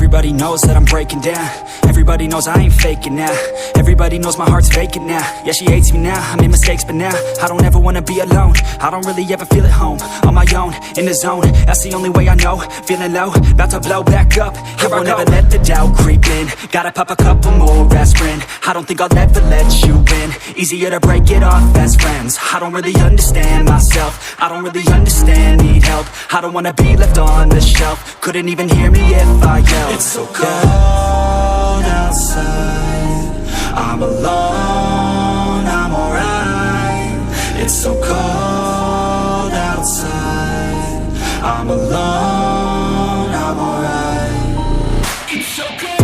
Everybody knows that I'm breaking down. Everybody knows I ain't faking now. Everybody knows my heart's vacant now. Yeah, she hates me now, I made mistakes but now I don't ever wanna be alone. I don't really ever feel at home. On my own, in the zone, that's the only way I know. Feeling low, about to blow back up. Here I never let the doubt creep in. Gotta pop a couple more aspirin. I don't think I'll ever let you in. Easier to break it off as friends. I don't really understand myself. I don't really understand, need help. I don't wanna be left on the shelf. Couldn't even hear me if I yelled. It's so cold outside, I'm alone, I'm alright. It's so cold outside, I'm alone, I'm alright. It's so cold.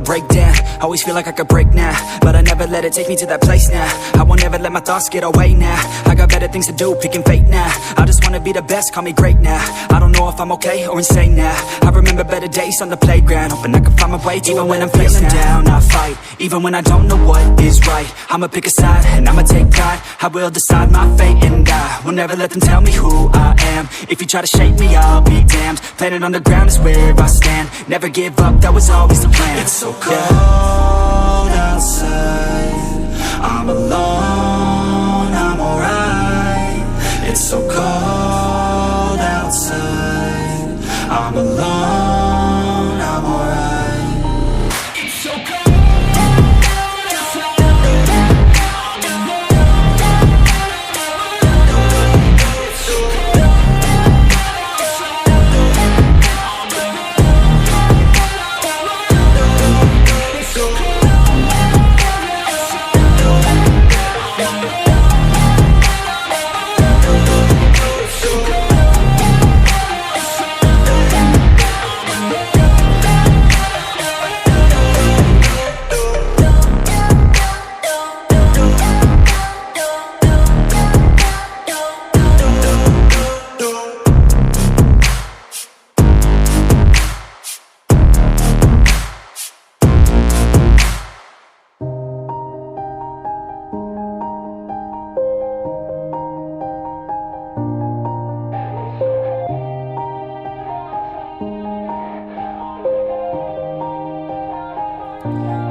Break down, always feel like I could break now, but I never let it take me to that place now. I won't ever let my thoughts get away now. I got better things to do, picking fate now. I just wanna be the best, call me great now. I don't know if I'm okay or insane now. I remember better days on the playground, hoping I can find my way. Even when I'm feeling down, I fight. Even when I don't know what is right, I'ma pick a side and I'ma take pride. I will decide my fate and I will never let them tell me who I am. If you try to shake me, I'll be damned. Planet on the ground is where I stand. Never give up, that was always the plan. It's so cold outside, I'm alone, I'm alright. It's so cold outside, I'm alone, I'm alright. It's so cold.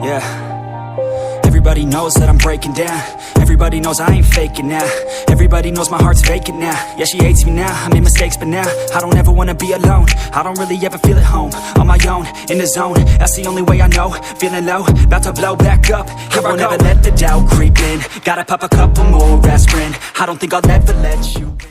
Yeah, everybody knows that I'm breaking down. Everybody knows I ain't faking now. Everybody knows my heart's vacant now. Yeah, she hates me now, I made mistakes but now I don't ever wanna be alone. I don't really ever feel at home. On my own, in the zone, that's the only way I know. Feeling low, about to blow back up. Here I never let the doubt creep in. Gotta pop a couple more aspirin. I don't think I'll ever let you in.